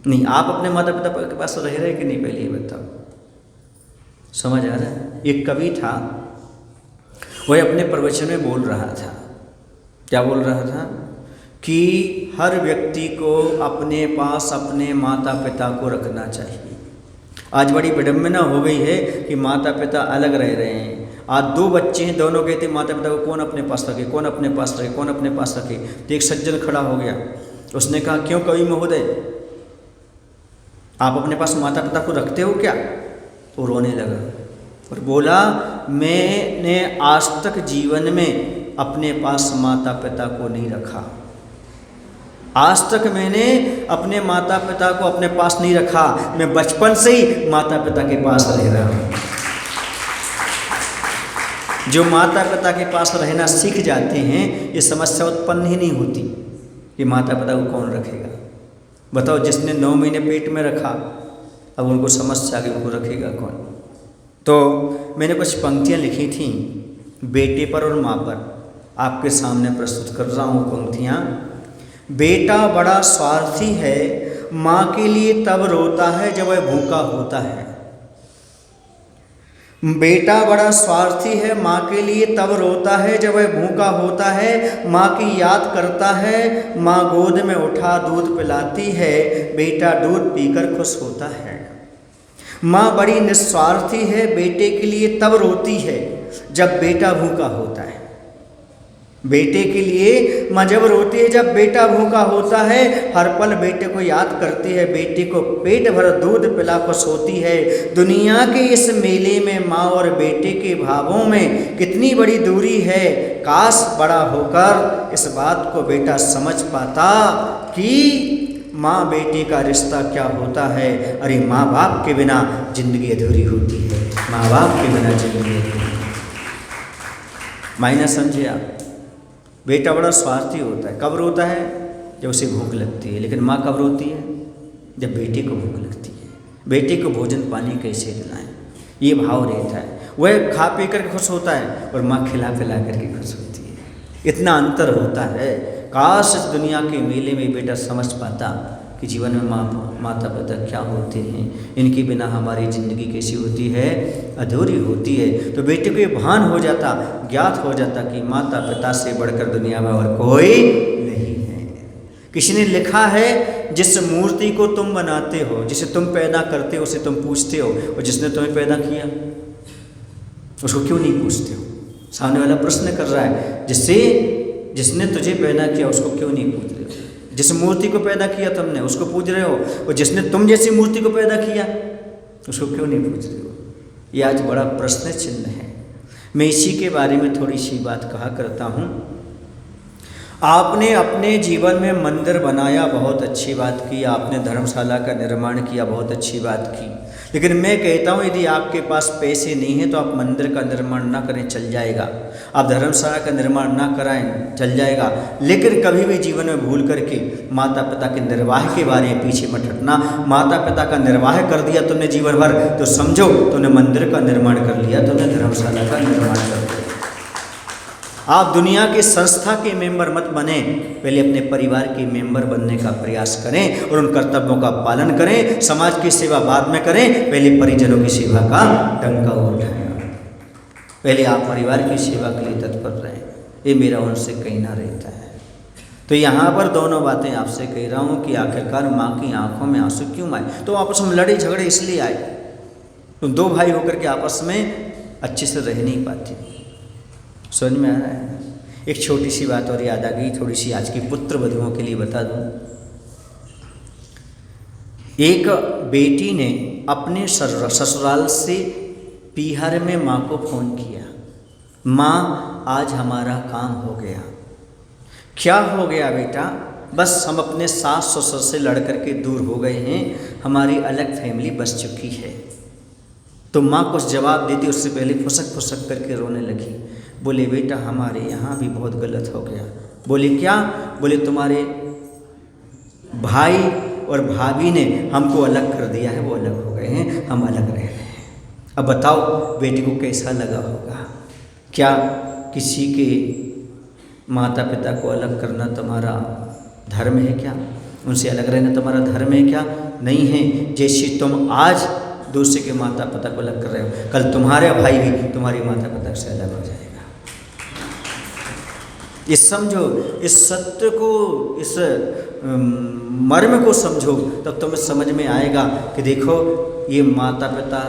नहीं, आप अपने माता पिता के पास रह रहे कि नहीं, पहले ये बताओ। समझ आ रहा है? एक कवि था, वह अपने प्रवचन में बोल रहा था, क्या बोल रहा था? कि हर व्यक्ति को अपने पास अपने माता पिता को रखना चाहिए। आज बड़ी विडम्बना हो गई है कि माता पिता अलग रह रहे हैं। आज दो बच्चे हैं, दोनों कहते माता पिता को कौन अपने पास रखे, कौन अपने पास रखे, कौन अपने पास रखे। तो एक सज्जन खड़ा हो गया, उसने कहा क्यों कवि महोदय, आप अपने पास माता पिता को रखते हो क्या? वो रोने लगा और बोला, मैंने आज तक जीवन में अपने पास माता पिता को नहीं रखा। आज तक मैंने अपने माता पिता को अपने पास नहीं रखा, मैं बचपन से ही माता पिता के पास रह रहा हूँ। जो माता पिता के पास रहना सीख जाते हैं, ये समस्या उत्पन्न ही नहीं होती कि माता पिता को कौन रखेगा। बताओ, जिसने 9 महीने पेट में रखा, अब उनको समस्या आगे उनको रखेगा कौन? तो मैंने कुछ पंक्तियाँ लिखी थी बेटे पर और माँ पर, आपके सामने प्रस्तुत कर रहा हूँ पंक्तियाँ। बेटा बड़ा स्वार्थी है, माँ के लिए तब रोता है जब वह भूखा होता है। बेटा बड़ा स्वार्थी है, माँ के लिए तब रोता है जब वह भूखा होता है। माँ की याद करता है, माँ गोद में उठा दूध पिलाती है, बेटा दूध पीकर खुश होता है। माँ बड़ी निस्वार्थी है, बेटे के लिए तब रोती है जब बेटा भूखा होता है। बेटे के लिए माँ जब रोती है जब बेटा भूखा होता है, हर पल बेटे को याद करती है, बेटे को पेट भर दूध पिला खुश होती है। दुनिया के इस मेले में माँ और बेटे के भावों में कितनी बड़ी दूरी है, काश बड़ा होकर इस बात को बेटा समझ पाता कि माँ बेटे का रिश्ता क्या होता है। अरे माँ बाप के बिना जिंदगी अधूरी होती है, माँ बाप के बिना जिंदगी अधूरी। मायना समझे आप? बेटा बड़ा स्वार्थी होता है, कब रोता है? जब उसे भूख लगती है। लेकिन माँ कब रोती है? जब बेटे को भूख लगती है। बेटे को भोजन पानी कैसे दिलाएं, ये भाव रहता है। वह खा पी कर खुश होता है और माँ खिला पिला करके खुश होती है। इतना अंतर होता है। काश इस दुनिया के मेले में बेटा समझ पाता कि जीवन में माता पिता क्या होते हैं, इनके बिना हमारी ज़िंदगी कैसी होती है, अधूरी होती है। तो बेटे को ये भान हो जाता, ज्ञात हो जाता कि माता पिता से बढ़कर दुनिया में और कोई नहीं है। किसी ने लिखा है जिस मूर्ति को तुम बनाते हो, जिसे तुम पैदा करते हो, उसे तुम पूछते हो, और जिसने तुम्हें पैदा किया उसको क्यों नहीं पूछते हो? सामने वाला प्रश्न कर रहा है, जिसने तुझे पैदा किया उसको क्यों नहीं पूछ रहे हो? जिस मूर्ति को पैदा किया तुमने उसको पूछ रहे हो, और जिसने तुम जैसी मूर्ति को पैदा किया उसको क्यों नहीं पूछ रहे हो? ये आज बड़ा प्रश्न चिन्ह है। मैं इसी के बारे में थोड़ी सी बात कहा करता हूँ। आपने अपने जीवन में मंदिर बनाया, बहुत अच्छी बात की, आपने धर्मशाला का निर्माण किया, बहुत अच्छी बात की, लेकिन मैं कहता हूँ यदि आपके पास पैसे नहीं हैं तो आप मंदिर का निर्माण ना करें, चल जाएगा। आप धर्मशाला का निर्माण ना कराएं, चल जाएगा, लेकिन कभी भी जीवन में भूल करके माता पिता के निर्वाह के बारे में पीछे मत हटना। माता पिता का निर्वाह कर दिया तुमने जीवन भर तो समझो तुमने मंदिर का निर्माण कर लिया, तुमने धर्मशाला का निर्माण कर लिया। आप दुनिया की संस्था के मेंबर मत बने, पहले अपने परिवार के मेंबर बनने का प्रयास करें और उन कर्तव्यों का पालन करें। समाज की सेवा बाद में करें, पहले परिजनों की सेवा का डंका उठाएं। पहले आप परिवार की सेवा के लिए तत्पर रहें, ये मेरा उनसे कहना रहता है। तो यहाँ पर दोनों बातें आपसे कह रहा हूँ कि आखिरकार माँ की आंखों में आंसू क्यों आए? तो आपस में लड़े झगड़े इसलिए आए, तो दो भाई होकर के आपस में अच्छे से रह नहीं पाते। समझ में आ रहा है? एक छोटी सी बात और याद आ गई, थोड़ी सी आज की पुत्र वधुओं के लिए बता दूं। एक बेटी ने अपने ससुराल से पीहर में माँ को फ़ोन किया, माँ आज हमारा काम हो गया। क्या हो गया बेटा? बस हम अपने सास ससुर से लड़ करके दूर हो गए हैं, हमारी अलग फैमिली बस चुकी है। तो माँ कुछ जवाब देती उससे पहले फुसक फुसक करके रोने लगी। बोले बेटा हमारे यहाँ भी बहुत गलत हो गया। बोले क्या? बोले तुम्हारे भाई और भाभी ने हमको अलग कर दिया है, वो अलग हो गए हैं, हम अलग रह रहे हैं। अब बताओ बेटी को कैसा लगा होगा? क्या किसी के माता पिता को अलग करना तुम्हारा धर्म है क्या? उनसे अलग रहना तुम्हारा धर्म है क्या? नहीं है। जैसे तुम आज दूसरे के माता पिता को अलग कर रहे हो, कल तुम्हारे भाई भी तुम्हारे माता पिता से अलग हो जाएगा। ये समझो, इस सत्य को, इस मर्म को समझो, तब तुम्हें समझ में आएगा कि देखो ये माता पिता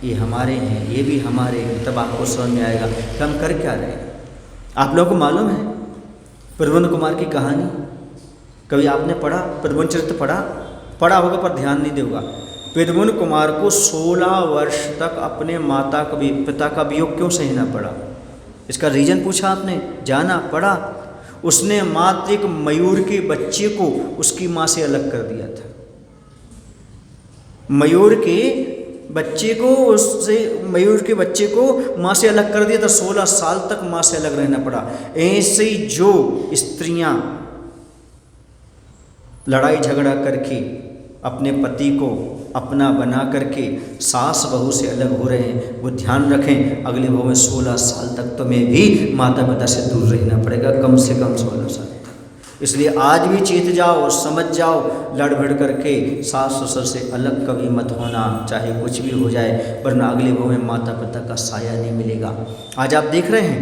ये हमारे हैं, ये भी हमारे हैं। तब आपको समझ में आएगा कि हम कर क्या रहे हैं। आप लोगों को मालूम है प्रद्युम्न कुमार की कहानी? कभी आपने पढ़ा? प्रद्युम्न चरित्र पढ़ा होगा पर ध्यान नहीं देगा। प्रद्युम्न कुमार को 16 वर्ष तक अपने पिता का वियोग क्यों सहना पड़ा? इसका रीजन पूछा आपने? जाना? पढ़ा? उसने मात्र एक मयूर के बच्चे को उसकी माँ से अलग कर दिया था। मयूर के बच्चे को माँ से अलग कर दिया था। 16 साल तक माँ से अलग रहना पड़ा। ऐसे ही जो स्त्रियां लड़ाई झगड़ा करके अपने पति को अपना बना करके सास बहू से अलग हो रहे हैं, वो ध्यान रखें अगले भाव में 16 साल तक तुम्हें भी माता पिता से दूर रहना पड़ेगा, कम से कम 16 साल तक। इसलिए आज भी चेत जाओ, समझ जाओ, लड़ भिड़ करके सास ससुर से अलग कभी मत होना, चाहे कुछ भी हो जाए, वरना अगले भाव में माता पिता का साया नहीं मिलेगा। आज आप देख रहे हैं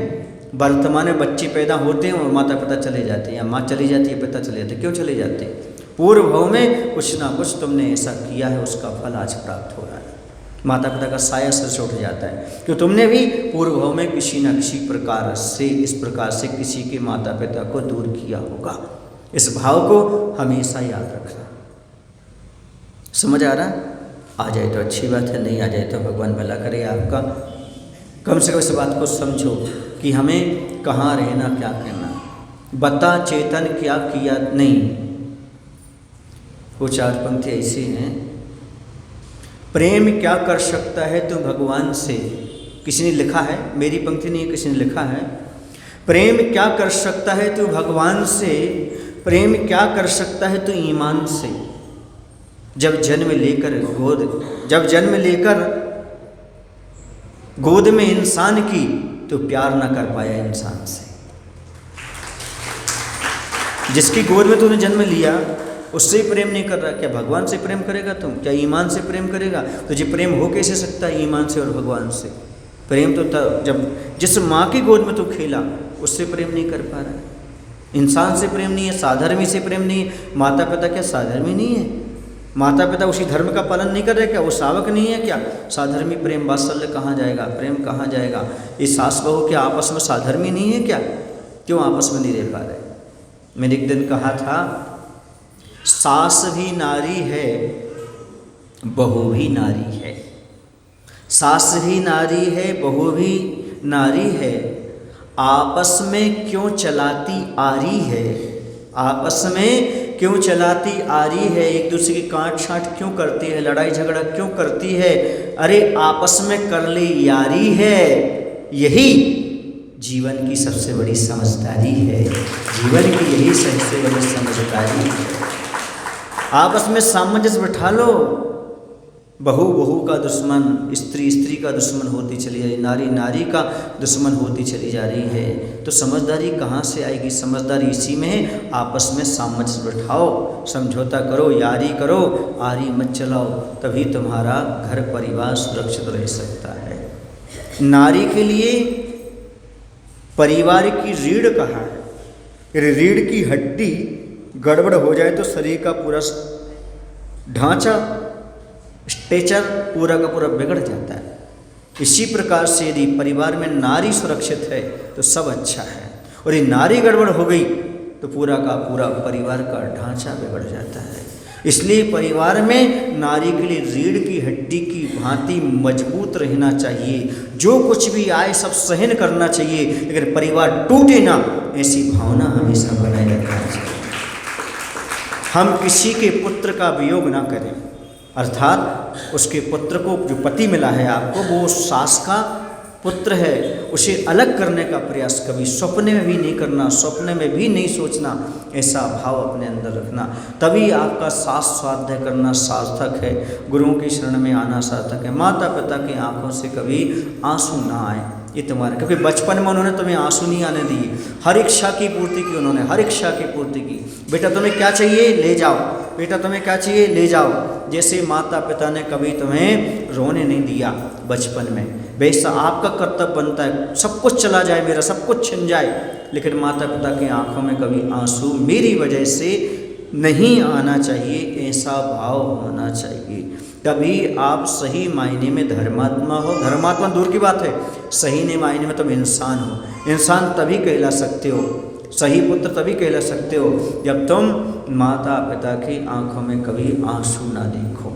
वर्तमान में बच्चे पैदा होते हैं और माता पिता चले जाते हैं, या माँ चली जाती है, पिता चले जाते हैं। क्यों चले जाते हैं? पूर्व भाव में कुछ ना कुछ तुमने ऐसा किया है, उसका फल आज प्राप्त हो रहा है। माता पिता का साया सिर से उठ जाता है, क्यों तुमने भी पूर्व भाव में किसी न किसी प्रकार से, इस प्रकार से किसी के माता पिता को दूर किया होगा। इस भाव को हमेशा याद रखना। समझ आ रहा है? आ जाए तो अच्छी बात है, नहीं आ जाए तो भगवान भला करे आपका। कम से कम इस बात को समझो कि हमें कहाँ रहना, क्या करना। बता चेतन क्या किया नहीं। वो 4 पंक्ति ऐसी हैं। प्रेम क्या कर सकता है तू भगवान से? किसी ने लिखा है, मेरी पंक्ति नहीं है, किसी ने लिखा है। प्रेम क्या कर सकता है तू भगवान से, प्रेम क्या कर सकता है तू ईमान से। जब जन्म लेकर गोद में इंसान की, तो प्यार ना कर पाया इंसान से। जिसकी गोद में तूने जन्म लिया उससे प्रेम नहीं कर रहा, क्या भगवान से प्रेम करेगा तुम? क्या ईमान से प्रेम करेगा? तुझे प्रेम हो कैसे सकता है ईमान से और भगवान से? प्रेम तो जब जिस माँ की गोद में तू खेला उससे प्रेम नहीं कर पा रहा है। इंसान से प्रेम नहीं है, साधर्मी से प्रेम नहीं है। माता पिता क्या साधर्मी नहीं है? माता पिता उसी धर्म का पालन नहीं कर रहे क्या? वो शावक नहीं है क्या? साधर्मी प्रेम वात्सल्य कहाँ जाएगा? प्रेम कहाँ जाएगा? ये सास बहू क्या आपस में साधर्मी नहीं है क्या? क्यों आपस में नहीं रह पा रहे? मैंने एक दिन कहा था, सास भी नारी है, बहू भी नारी है। सास भी नारी है, बहू भी नारी है, आपस में क्यों चलाती आरी है? आपस में क्यों चलाती आरी है? एक दूसरे की काट छाट क्यों करती है? लड़ाई झगड़ा क्यों करती है? अरे आपस में कर ले यारी है। यही जीवन की सबसे बड़ी समझदारी है। जीवन की यही सबसे बड़ी समझदारी है। आपस में सामंजस्य बिठा लो। बहू बहू का दुश्मन, स्त्री स्त्री का दुश्मन होती चली जा रही, नारी नारी का दुश्मन होती चली जा रही है। तो समझदारी कहाँ से आएगी? समझदारी इसी में है, आपस में सामंजस्य बिठाओ, समझौता करो, यारी करो, आरी मत चलाओ, तभी तुम्हारा घर परिवार सुरक्षित रह सकता है। नारी के लिए परिवार की रीढ़ कहाँ है? रीढ़ की हड्डी गड़बड़ हो जाए तो शरीर का पूरा ढांचा, स्ट्रेचर पूरा का पूरा बिगड़ जाता है। इसी प्रकार से यदि परिवार में नारी सुरक्षित है तो सब अच्छा है, और ये नारी गड़बड़ हो गई तो पूरा का पूरा परिवार का ढांचा बिगड़ जाता है। इसलिए परिवार में नारी के लिए रीढ़ की हड्डी की भांति मजबूत रहना चाहिए। जो कुछ भी आए सब सहन करना चाहिए, लेकिन परिवार टूटे ना, ऐसी भावना हमेशा बनाए रखना चाहिए। हम किसी के पुत्र का वियोग ना करें, अर्थात उसके पुत्र को जो पति मिला है आपको, वो सास का पुत्र है, उसे अलग करने का प्रयास कभी सपने में भी नहीं करना, सपने में भी नहीं सोचना। ऐसा भाव अपने अंदर रखना, तभी आपका सास स्वाध्याय करना सार्थक है, गुरुओं की शरण में आना सार्थक है। माता पिता की आंखों से कभी आंसू ना आए, ये तुम्हारे, क्योंकि बचपन में उन्होंने तुम्हें आंसू नहीं आने दिए, हर इच्छा की पूर्ति की, उन्होंने हर इच्छा की पूर्ति की। बेटा तुम्हें क्या चाहिए ले जाओ, बेटा तुम्हें क्या चाहिए ले जाओ। जैसे माता पिता ने कभी तुम्हें रोने नहीं दिया बचपन में, वैसा आपका कर्तव्य बनता है, सब कुछ चला जाए मेरा, सब कुछ छिन जाए, लेकिन माता पिता की आंखों में कभी आंसू मेरी वजह से नहीं आना चाहिए, ऐसा भाव होना चाहिए। तभी आप सही मायने में धर्मात्मा हो। धर्मात्मा दूर की बात है, सही मायने में तुम इंसान हो। इंसान तभी कहला सकते हो, सही पुत्र तभी कहला सकते हो जब तुम माता पिता की आंखों में कभी आंसू ना देखो।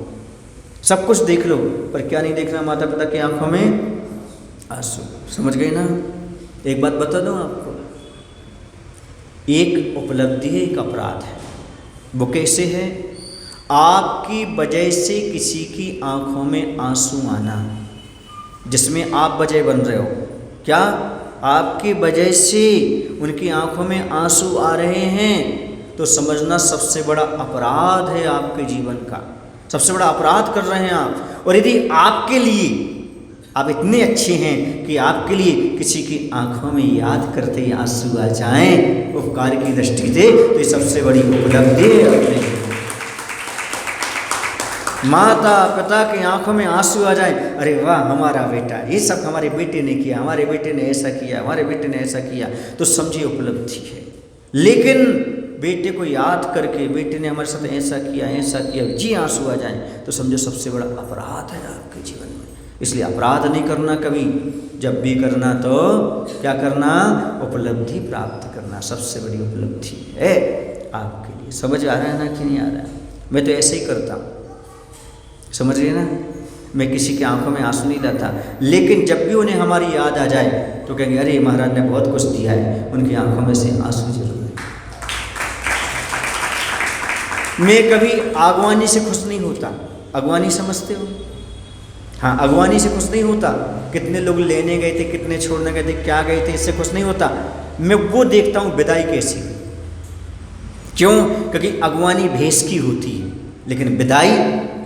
सब कुछ देख लो पर क्या नहीं देखना? माता पिता की आंखों में आंसू। समझ गए ना? एक बात बता दूं आपको, एक उपलब्धि है, एक अपराध है। वो कैसे है? आपकी वजह से किसी की आंखों में आंसू आना, जिसमें आप वजह बन रहे हो। क्या? आपकी वजह से उनकी आंखों में आंसू आ रहे हैं, तो समझना सबसे बड़ा अपराध है आपके जीवन का, सबसे बड़ा अपराध कर रहे हैं आप। और यदि आपके लिए आप इतने अच्छे हैं कि आपके लिए किसी की आंखों में याद करते ही आंसू आ जाएं, उपकार की दृष्टि से, तो ये सबसे बड़ी उपलब्धि है अपने। माता पिता की आंखों में आंसू आ जाए, अरे वाह हमारा बेटा, ये सब हमारे बेटे ने किया, हमारे बेटे ने ऐसा किया, हमारे बेटे ने ऐसा किया, तो समझिए उपलब्धि है। लेकिन बेटे को याद करके बेटे ने हमारे साथ ऐसा किया जी आंसू आ जाए, तो समझो सबसे बड़ा अपराध है आपके जीवन में। इसलिए अपराध नहीं करना कभी, जब भी करना तो क्या करना? उपलब्धि प्राप्त करना सबसे बड़ी उपलब्धि है आपके लिए। समझ आ रहा है ना कि नहीं आ रहा है? मैं तो ऐसे ही करता हूँ, समझ रहे ना? मैं किसी की आंखों में आंसू नहीं लाता, लेकिन जब भी उन्हें हमारी याद आ जाए तो कहेंगे अरे महाराज ने बहुत कुछ दिया है, उनकी आंखों में से आंसू जरूर है। मैं कभी अगवानी से खुश नहीं होता। अगवानी समझते हो? हाँ, अगवानी से खुश नहीं होता। कितने लोग लेने गए थे, कितने छोड़ने गए थे, क्या गए थे, इससे खुश नहीं होता। मैं वो देखता हूँ विदाई कैसी। क्यों? क्योंकि अगवानी भेष की होती है, लेकिन विदाई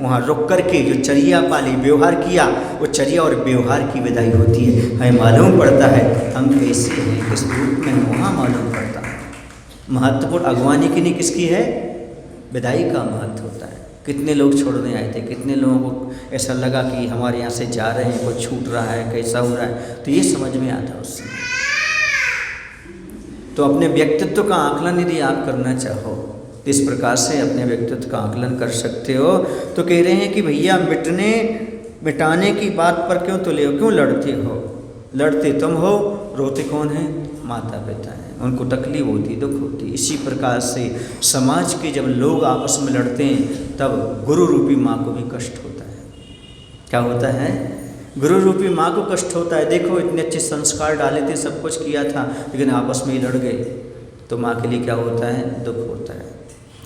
वहाँ रुक कर के जो चर्या पाली, व्यवहार किया, वो चर्या और व्यवहार की विदाई होती है। हमें मालूम पड़ता है हम कैसे हैं, किस रूप में, वहाँ मालूम पड़ता है। महत्वपूर्ण अगवानी की नहीं किसकी है? विदाई का महत्व होता है। कितने लोग छोड़ने आए थे, कितने लोगों को ऐसा लगा कि हमारे यहाँ से जा रहे हैं, कुछ छूट रहा है, कैसा हो रहा है, तो ये समझ में आता है उस समय। तो अपने व्यक्तित्व का आकलन यदि आप करना चाहो तो इस प्रकार से अपने व्यक्तित्व का आकलन कर सकते हो। तो कह रहे हैं कि भैया मिटाने की बात पर क्यों तुले हो, क्यों लड़ते हो? लड़ते तुम हो, रोते कौन है? माता पिता हैं, उनको तकलीफ होती, दुख होती। इसी प्रकार से समाज के जब लोग आपस में लड़ते हैं तब गुरु रूपी माँ को भी कष्ट होता है। क्या होता है? गुरु रूपी माँ को कष्ट होता है। देखो इतने अच्छे संस्कार डाले थे, सब कुछ किया था, लेकिन आपस में ही लड़ गए, तो माँ के लिए क्या होता है? दुख होता है।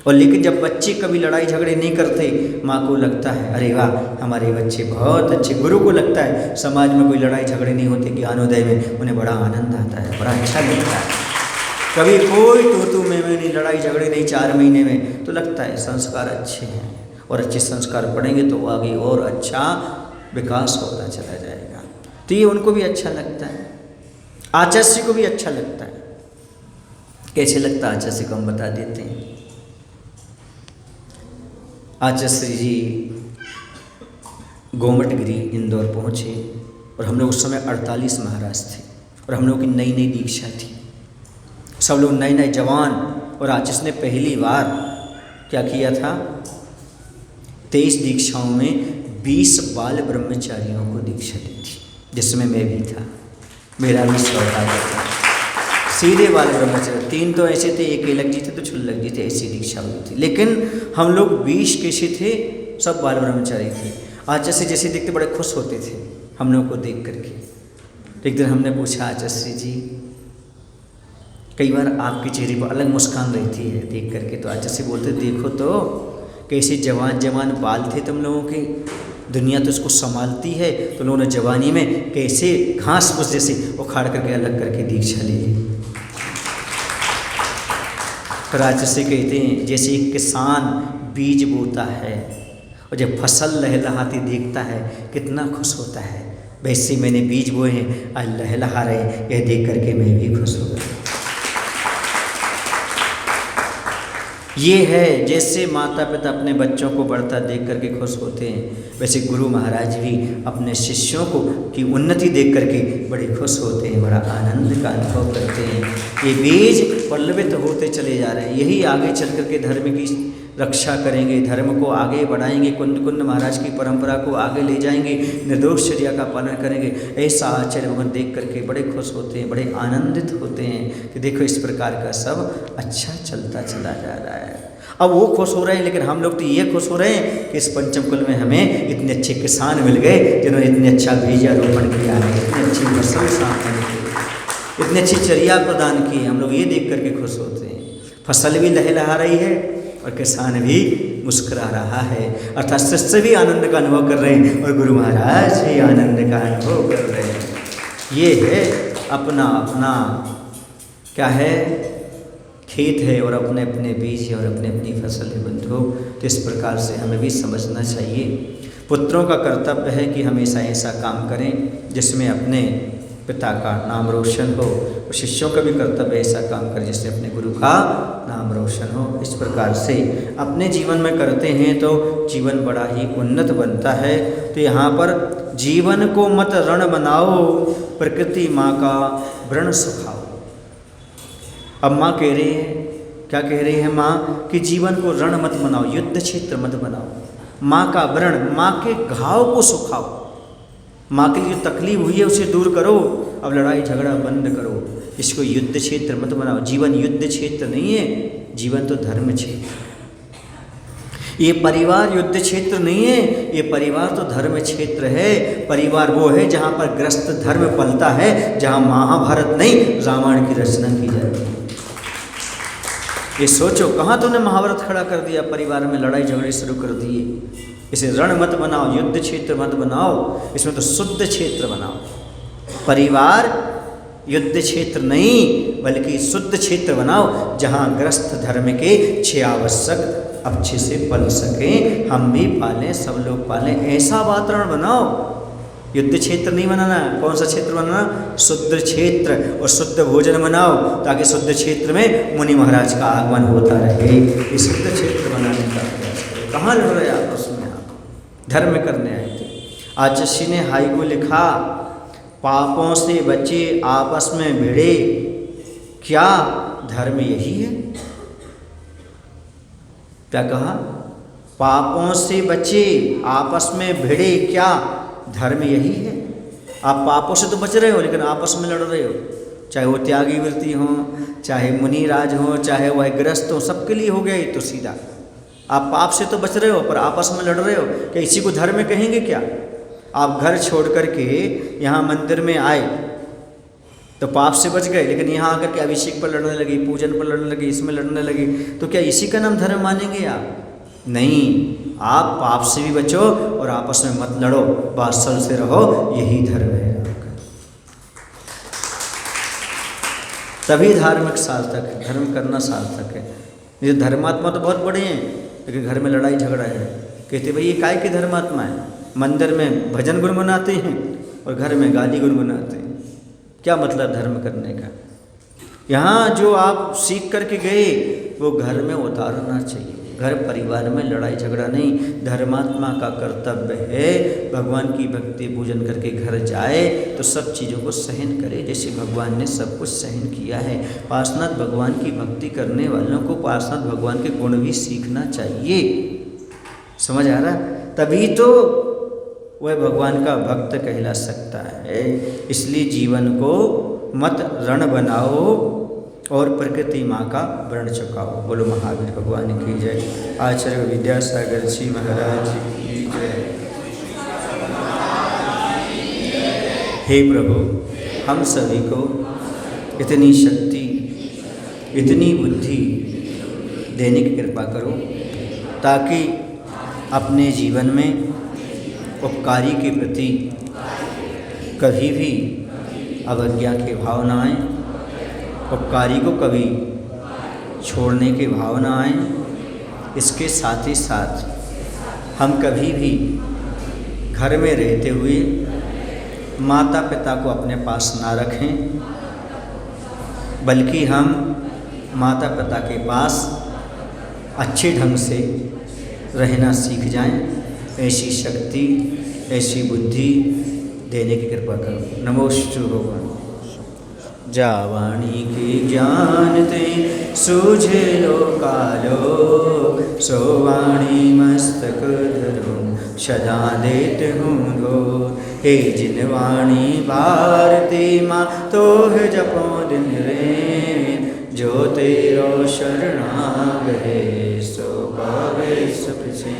और लेकिन जब बच्चे कभी लड़ाई झगड़े नहीं करते, माँ को लगता है अरे वाह हमारे बच्चे बहुत अच्छे। गुरु को लगता है समाज में कोई लड़ाई झगड़े नहीं होते, ज्ञानोदय में उन्हें बड़ा आनंद आता है, बड़ा अच्छा लगता है। कभी कोई तू मैं नहीं, लड़ाई झगड़े नहीं 4 महीने में, तो लगता है संस्कार अच्छे हैं, और अच्छे संस्कार पढ़ेंगे तो आगे और अच्छा विकास होता चला जाएगा। तो ये उनको भी अच्छा लगता है, आचार्य को भी अच्छा लगता है। कैसे लगता है आचार्य को हम बता देते हैं। आचार्य जी गोमटगिरी इंदौर पहुँचे और हम लोग उस समय 48 महाराज थे और हम लोग की नई नई दीक्षा थी, सब लोग नए नए जवान। और आचार्य ने पहली बार क्या किया था? 23 दीक्षाओं में 20 बाल ब्रह्मचारियों को दीक्षा दी थी, जिसमें मैं भी था, मेरा भी सौभाग्य था। सीधे बाल ब्रह्मचारी 3 तो ऐसे थे, एक अलग जी थे तो छुल्लक जी थे, ऐसी दीक्षा हुई थी। लेकिन हम लोग 20 कैसे थे? सब बाल ब्रह्मचारी थे। आचार्य जैसे देखते बड़े खुश होते थे हम लोग को देख करके। एक दिन हमने पूछा आचार्य जी, कई बार आपके चेहरे पर अलग मुस्कान रहती है देख करके, तो आचार्य बोलते देखो तो कैसे जवान जवान बाल थे तुम लोगों के, दुनिया तो उसको संभालती है, तो लोगों ने जवानी में कैसे घास फूस जैसे उखाड़ करके अलग करके दीक्षा ले ली। फिर आचार्य कहते हैं जैसे एक किसान बीज बोता है और जब फसल लहलहाती देखता है कितना खुश होता है, वैसे मैंने बीज बोए हैं, आज लहलहा रहे हैं, यह देख करके मैं भी खुश हो गया। ये है जैसे माता पिता अपने बच्चों को बढ़ता देख करके खुश होते हैं, वैसे गुरु महाराज भी अपने शिष्यों को की उन्नति देख करके बड़े खुश होते हैं, बड़ा आनंद का अनुभव करते हैं। ये बीज पल्लवित होते चले जा रहे हैं, यही आगे चल करके धर्म की रक्षा करेंगे, धर्म को आगे बढ़ाएंगे, कुंद कुंद महाराज की परंपरा को आगे ले जाएंगे, निर्दोष चर्या का पालन करेंगे। ऐसा आचार्य भगवान देख करके बड़े खुश होते हैं, बड़े आनंदित होते हैं कि देखो इस प्रकार का सब अच्छा चलता चला जा रहा है। अब वो खुश हो रहे हैं, लेकिन हम लोग तो ये खुश हो रहे हैं कि इस पंचम कुल में हमें इतने अच्छे किसान मिल गए जिन्होंने इतने अच्छा बीजारोपण किया है, इतनी अच्छी फसल सामने की, इतनी अच्छी चर्या प्रदान की। हम लोग ये देख करके खुश होते हैं। फसल भी लहलहा रही है और किसान भी मुस्कुरा रहा है, अर्थात शिष्य भी आनंद का अनुभव कर रहे हैं और गुरु महाराज भी आनंद का अनुभव कर रहे हैं। ये है अपना अपना क्या है खेत है और अपने अपने बीज है और अपनी अपनी फसल है बंधु। तो इस प्रकार से हमें भी समझना चाहिए। पुत्रों का कर्तव्य है कि हमेशा ऐसा काम करें जिसमें अपने पिता का नाम रोशन हो, और शिष्यों का भी कर्तव्य ऐसा काम करें जिससे अपने गुरु का नाम रोशन हो। इस प्रकार से अपने जीवन में करते हैं तो जीवन बड़ा ही उन्नत बनता है। तो यहाँ पर जीवन को मत रण बनाओ, प्रकृति माँ का व्रण सुखाओ। अब माँ कह रही है, क्या कह रही है माँ? कि जीवन को रण मत बनाओ, युद्ध क्षेत्र मत बनाओ, माँ का व्रण, माँ के घाव को सुखाओ, माँ के लिए जो तकलीफ हुई है उसे दूर करो। अब लड़ाई झगड़ा बंद करो, इसको युद्ध क्षेत्र मत बनाओ। जीवन युद्ध क्षेत्र नहीं है, जीवन तो धर्म क्षेत्र। ये परिवार युद्ध क्षेत्र नहीं है, ये परिवार तो धर्म क्षेत्र है। परिवार वो है जहाँ पर ग्रस्त धर्म पलता है, जहाँ महाभारत नहीं रामायण की रचना की जाती है। ये सोचो कहाँ तुमने महाभारत खड़ा कर दिया, परिवार में लड़ाई झगड़े शुरू कर दिए। इसे रण मत बनाओ, युद्ध क्षेत्र मत बनाओ, इसमें तो शुद्ध क्षेत्र बनाओ। परिवार युद्ध क्षेत्र नहीं बल्कि शुद्ध क्षेत्र बनाओ, जहाँ ग्रस्त धर्म के 6 आवश्यक अच्छे से पल सकें, हम भी पालें, सब लोग पालें, ऐसा वातावरण बनाओ। युद्ध क्षेत्र नहीं बनाना। कौन सा क्षेत्र बनाना? शुद्ध क्षेत्र। और शुद्ध भोजन बनाओ ताकि शुद्ध क्षेत्र में मुनि महाराज का आगमन होता रहे। ये शुद्ध क्षेत्र बनाने का प्रयास करो। कहाँ लड़ रहे आप उसमें? आप धर्म करने आए थे। आचार्य ने हाई को लिखा, पापों से बचे आपस में भिड़े, क्या धर्म यही है? क्या कहा? पापों से बचे, आपस में भिड़े, क्या धर्म यही है? आप पापों से तो बच रहे हो लेकिन आपस में लड़ रहे हो, चाहे वो त्यागी वृत्ति हो, चाहे मुनिराज हो, चाहे वह गृहस्थ हो, सबके लिए हो गया ये तो सीधा। आप पाप से तो बच रहे हो पर आपस में लड़ रहे हो, क्या इसी को धर्म कहेंगे क्या? आप घर छोड़ करके यहाँ मंदिर में आए तो पाप से बच गए, लेकिन यहाँ आकर के अभिषेक पर लड़ने लगी, पूजन पर लड़ने लगी, इसमें लड़ने लगी, तो क्या इसी का नाम धर्म मानेंगे आप? नहीं, आप पाप से भी बचो और आपस में मत लड़ो, वात्सल से रहो, यही धर्म है आपका। तभी धार्मिक सार्थक है, धर्म करना सार्थक है। ये धर्मात्मा तो बहुत बड़े हैं लेकिन घर में लड़ाई झगड़ा है। कहते भाई ये काय के धर्मात्मा है, मंदिर में भजन गुनगुनाते हैं और घर में गाली गुनगुनाते हैं, क्या मतलब धर्म करने का? यहाँ जो आप सीख करके गए वो घर में उतारना चाहिए। घर परिवार में लड़ाई झगड़ा नहीं। धर्मात्मा का कर्तव्य है भगवान की भक्ति पूजन करके घर जाए तो सब चीज़ों को सहन करे, जैसे भगवान ने सब कुछ सहन किया है। पार्श्वनाथ भगवान की भक्ति करने वालों को पार्श्वनाथ भगवान के गुण भी सीखना चाहिए। समझ आ रहा? तभी तो वह भगवान का भक्त कहला सकता है। इसलिए जीवन को मत रण बनाओ और प्रकृति माँ का वर्ण चुकाओ। बोलो महावीर भगवान की जय। आचार्य विद्यासागर जी महाराज की जय। हे प्रभु, हम सभी को इतनी शक्ति, इतनी बुद्धि देने की कृपा करो ताकि अपने जीवन में उपकारी के प्रति कभी भी अवज्ञा के भाव न आए, उपकारी को कभी छोड़ने के भाव न आए। इसके साथ ही साथ हम कभी भी घर में रहते हुए माता पिता को अपने पास ना रखें, बल्कि हम माता पिता के पास अच्छे ढंग से रहना सीख जाएं। ऐसी शक्ति, ऐसी बुद्धि देने की कृपा करो। नमोस्तु भगवान। जावाणी के ज्ञान ते सूझे लो कालो, सोवाणी मस्तक धरो सदा देत हूँ दो। हे जिनवाणी भारती माँ तो है जपो दिन रे, जो तेरो शरणा गए सो पावे सुख से।